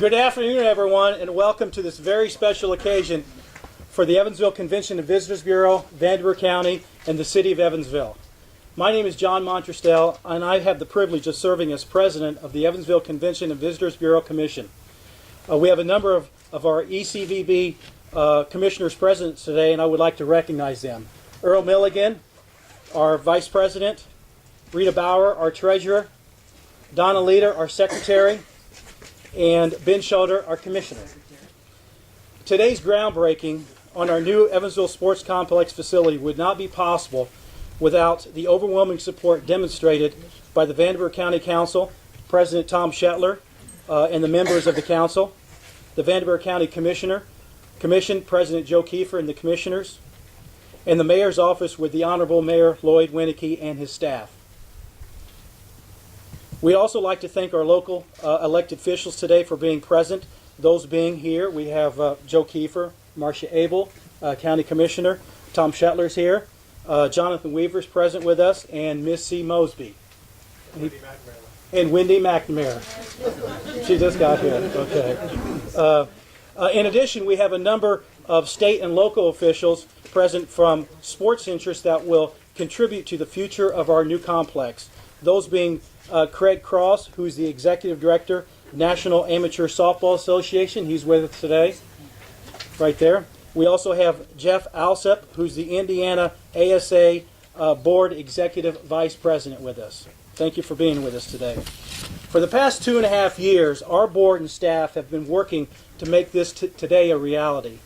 Good afternoon, everyone, and welcome to this very special occasion for the Evansville Convention Visitors Bureau, Vanderburgh County, and the City of Evansville. My name is John Montrestel, and I have the privilege of serving as president of the Evansville Convention and Visitors Bureau Commission. We have a number of our ECVB commissioners present today, and I would like to recognize them. Earl Milligan, our vice president, Rita Bauer, our treasurer, Donna Leder, our secretary, and Ben Schulter, our commissioner. Today's groundbreaking on our new Evansville Sports Complex facility would not be possible without the overwhelming support demonstrated by the Vanderburgh County Council, President Tom Shetler, and the members of the council, the Vanderburgh County Commission, President Joe Kiefer and the commissioners, and the mayor's office with the Honorable Mayor Lloyd Winnecke and his staff. We'd also like to thank our local elected officials today for being present. Those being here, we have Joe Kiefer, Marcia Abel, County Commissioner, Tom Shetler's here, Jonathan Weaver's present with us, and Miss C. Mosby. And Wendy McNamara. She just got here. Okay. In addition, we have a number of state and local officials present from sports interests that will contribute to the future of our new complex. Those being Craig Cross, who's the Executive Director, National Amateur Softball Association. He's with us today, right there. We also have Jeff Alsep, who's the Indiana ASA Board Executive Vice President with us. Thank you for being with us today. For the past 2.5 years, our board and staff have been working to make this today a reality.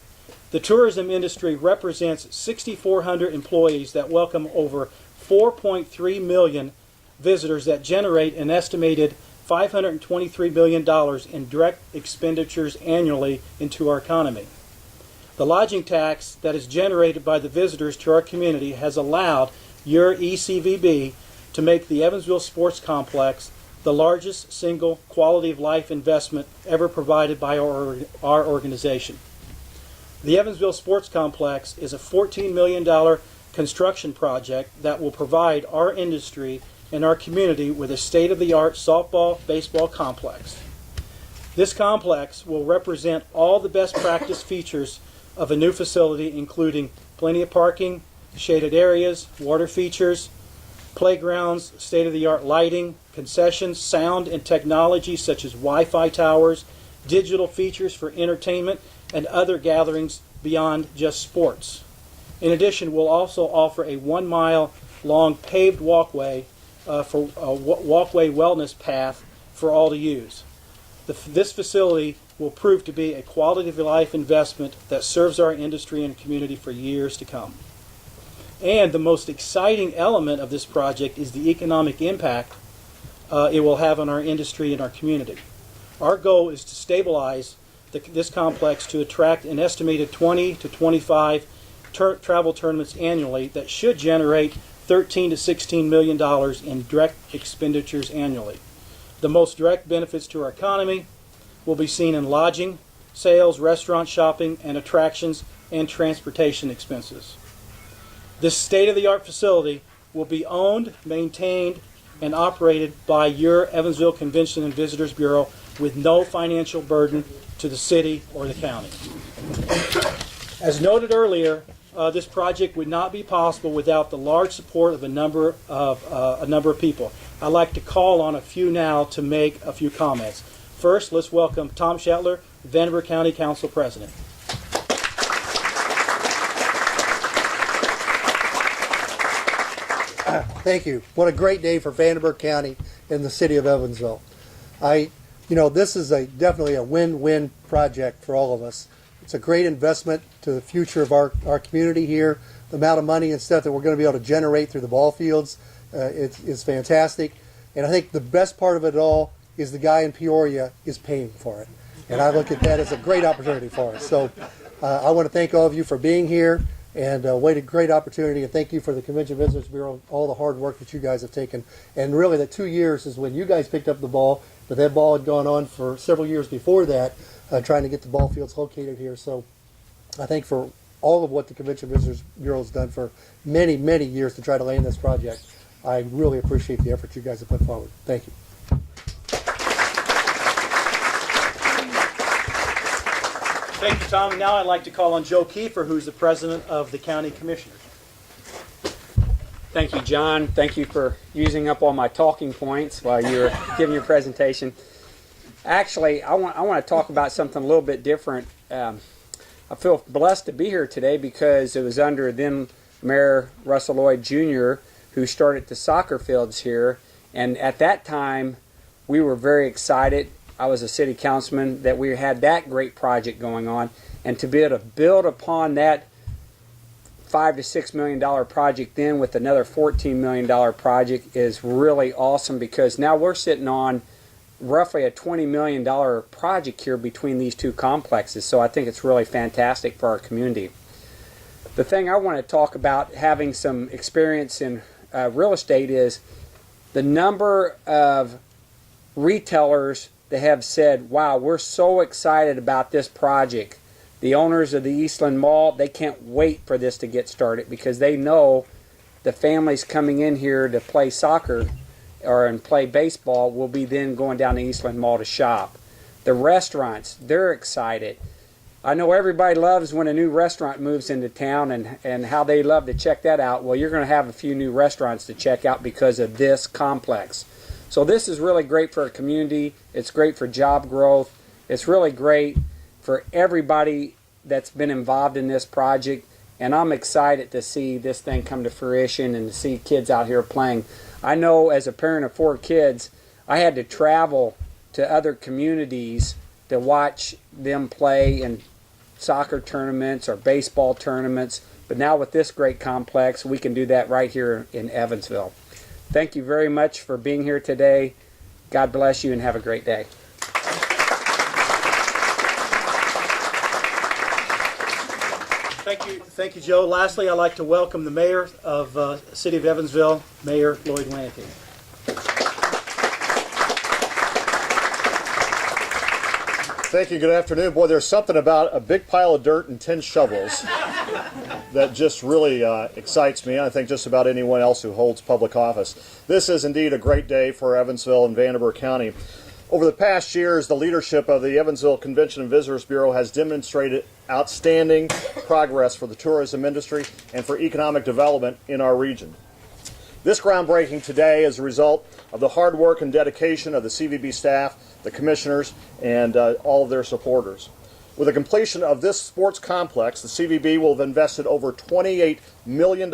The tourism industry represents 6,400 employees that welcome over 4.3 million visitors that generate an estimated $523 million in direct expenditures annually into our economy. The lodging tax that is generated by the visitors to our community has allowed your ECVB to make the Evansville Sports Complex the largest single quality of life investment ever provided by our organization. The Evansville Sports Complex is a $14 million construction project that will provide our industry and our community with a state-of-the-art softball, baseball complex. This complex will represent all the best practice features of a new facility, including plenty of parking, shaded areas, water features, playgrounds, state-of-the-art lighting, concessions, sound and technology such as Wi-Fi towers, digital features for entertainment, and other gatherings beyond just sports. In addition, we'll also offer a 1-mile-long paved walkway for a walkway wellness path for all to use. This facility will prove to be a quality of life investment that serves our industry and community for years to come. And the most exciting element of this project is the economic impact it will have on our industry and our community. Our goal is to stabilize this complex to attract an estimated 20 to 25 travel tournaments annually that should generate $13 to $16 million in direct expenditures annually. The most direct benefits to our economy will be seen in lodging, sales, restaurant shopping, and attractions and transportation expenses. This state-of-the-art facility will be owned, maintained, and operated by your Evansville Convention and Visitors Bureau with no financial burden to the city or the county. As noted earlier, this project would not be possible without the large support of a number of people. I'd like to call on a few now to make a few comments. First, let's welcome Tom Shetler, Vanderburgh County Council President. Thank you. What a great day for Vanderburgh County and the city of Evansville. This is definitely a win-win project for all of us. It's a great investment to the future of our community here. The amount of money and stuff that we're going to be able to generate through the ball fields is fantastic. And I think the best part of it all is the guy in Peoria is paying for it. And I look at that as a great opportunity for us. So I want to thank all of you for being here, and what a great opportunity. And thank you for the Convention Visitors Bureau, all the hard work that you guys have taken. And really the 2 years is when you guys picked up the ball, but that ball had gone on for several years before that, trying to get the ball fields located here. So I think for all of what the Convention Visitors Bureau has done for many, many years to try to land this project, I really appreciate the effort you guys have put forward. Thank you. Thank you, Tom. And now I'd like to call on Joe Kiefer, who's the president of the County Commissioners. Thank you, John. Thank you for using up all my talking points while you were giving your presentation. Actually, I want to talk about something a little bit different. I feel blessed to be here today because it was under then Mayor Russell Lloyd Jr. who started the soccer fields here. And at that time, we were very excited. I was a city councilman that we had that great project going on. And to be able to build upon that $5 to $6 million project then with another $14 million project is really awesome, because now we're sitting on roughly a $20 million project here between these two complexes. So I think it's really fantastic for our community. The thing I want to talk about, having some experience in real estate, is the number of retailers that have said, wow, we're so excited about this project. The owners of the Eastland Mall, they can't wait for this to get started, because they know the families coming in here to play soccer and play baseball will be then going down to Eastland Mall to shop. The restaurants, they're excited. I know everybody loves when a new restaurant moves into town and how they love to check that out. Well, you're going to have a few new restaurants to check out because of this complex. So this is really great for our community. It's great for job growth. It's really great for everybody that's been involved in this project. And I'm excited to see this thing come to fruition and to see kids out here playing. I know as a parent of 4 kids, I had to travel to other communities to watch them play in soccer tournaments or baseball tournaments. But now with this great complex, we can do that right here in Evansville. Thank you very much for being here today. God bless you and have a great day. Thank you, Joe. Lastly, I'd like to welcome the mayor of City of Evansville, Mayor Lloyd Winnecke. Thank you. Good afternoon. Boy, there's something about a big pile of dirt and 10 shovels that just really excites me. I think just about anyone else who holds public office. This is indeed a great day for Evansville and Vanderburgh County. Over the past years, the leadership of the Evansville Convention Visitors Bureau has demonstrated outstanding progress for the tourism industry and for economic development in our region. This groundbreaking today is a result of the hard work and dedication of the CVB staff, the commissioners, and all of their supporters. With the completion of this sports complex, the CVB will have invested over $28 million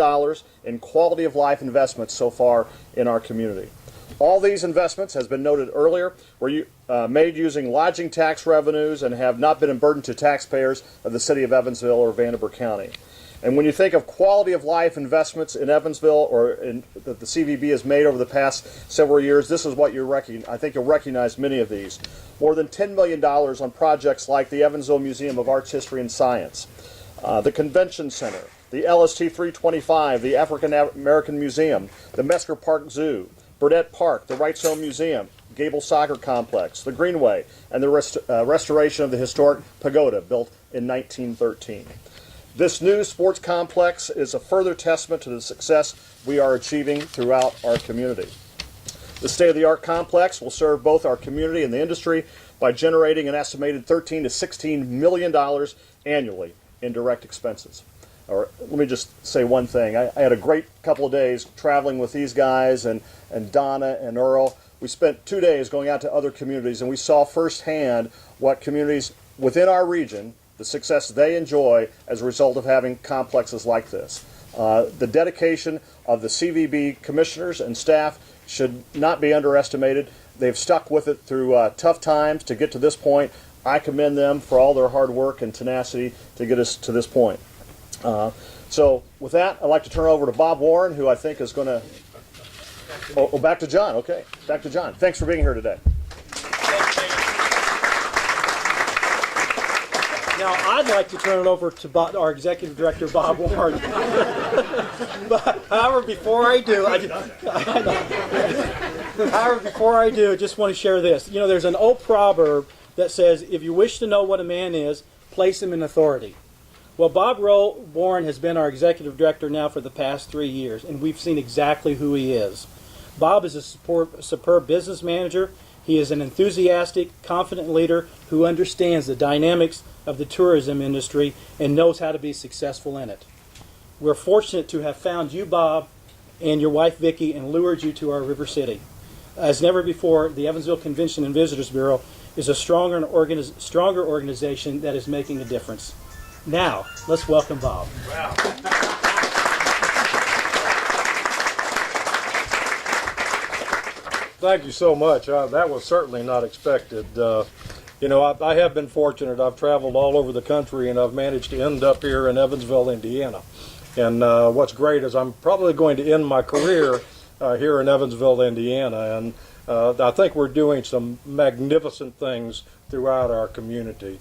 in quality of life investments so far in our community. All these investments, as been noted earlier, were made using lodging tax revenues and have not been a burden to taxpayers of the City of Evansville or Vanderburgh County. And when you think of quality of life investments in Evansville or that the CVB has made over the past several years, this is what I think you'll recognize many of these. More than $10 million on projects like the Evansville Museum of Arts, History, and Science, the Convention Center, the LST 325, the African American Museum, the Mesker Park Zoo, Burdett Park, the Wrights Home Museum, Gable Soccer Complex, the Greenway, and the restoration of the historic pagoda built in 1913. This new sports complex is a further testament to the success we are achieving throughout our community. The state-of-the-art complex will serve both our community and the industry by generating an estimated $13 to $16 million annually in direct expenses. Or let me just say one thing. I had a great couple of days traveling with these guys and Donna and Earl. We spent 2 days going out to other communities, and we saw firsthand what communities within our region, the success they enjoy as a result of having complexes like this. The dedication of the CVB commissioners and staff should not be underestimated. They've stuck with it through tough times to get to this point. I commend them for all their hard work and tenacity to get us to this point. So with that, I'd like to turn it over to Bob Warren, who I think is going to... Oh, back to John. Okay, back to John. Thanks for being here today. Now, I'd like to turn it over to our Executive Director, Bob Warren. But, however, before I do, I just want to share this. You know, there's an old proverb that says, if you wish to know what a man is, place him in authority. Well, Bob Warren has been our Executive Director now for the past 3 years, and we've seen exactly who he is. Bob is a superb business manager. He is an enthusiastic, confident leader who understands the dynamics of the tourism industry and knows how to be successful in it. We're fortunate to have found you, Bob, and your wife, Vicki, and lured you to our River City. As never before, the Evansville Convention and Visitors Bureau is a stronger organization that is making a difference. Now, let's welcome Bob. Wow. Thank you so much. That was certainly not expected. You know, I have been fortunate. I've traveled all over the country, and I've managed to end up here in Evansville, Indiana. And what's great is I'm probably going to end my career here in Evansville, Indiana. And I think we're doing some magnificent things throughout our community.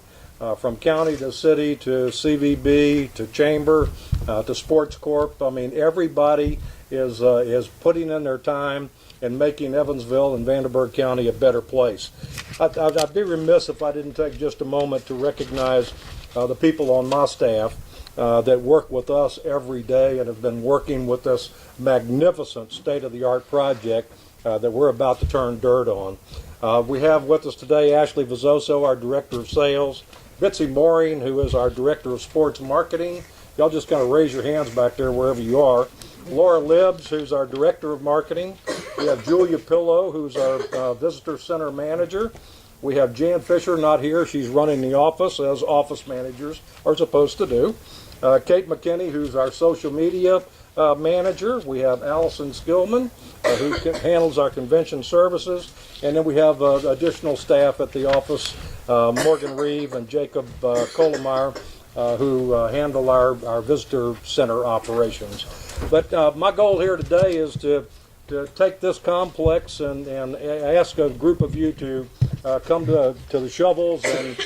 From county to city to CVB to chamber to sports corp. I mean, everybody is putting in their time and making Evansville and Vanderburgh County a better place. I'd be remiss if I didn't take just a moment to recognize the people on my staff that work with us every day and have been working with this magnificent state-of-the-art project that we're about to turn dirt on. We have with us today Ashley Vizzoso, our Director of Sales, Bitsy Mooring, who is our Director of Sports Marketing. Y'all just kind of raise your hands back there wherever you are. Laura Libbs, who's our Director of Marketing. We have Julia Pillow, who's our Visitor Center Manager. We have Jan Fisher, not here. She's running the office, as office managers are supposed to do. Kate McKinney, who's our social media manager. We have Allison Skillman, who handles our convention services. And then we have additional staff at the office, Morgan Reeve and Jacob Kolomeyer, who handle our visitor center operations. But my goal here today is to take this complex and ask a group of you to come to the shovels and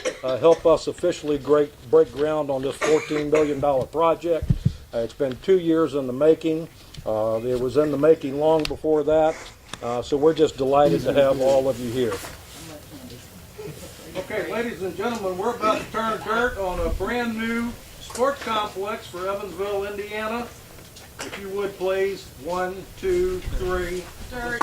help us officially break ground on this $14 million project. It's been 2 years in the making. It was in the making long before that. So we're just delighted to have all of you here. Okay, ladies and gentlemen, we're about to turn dirt on a brand new sports complex for Evansville, Indiana. If you would please, 1, 2, 3. Dirt.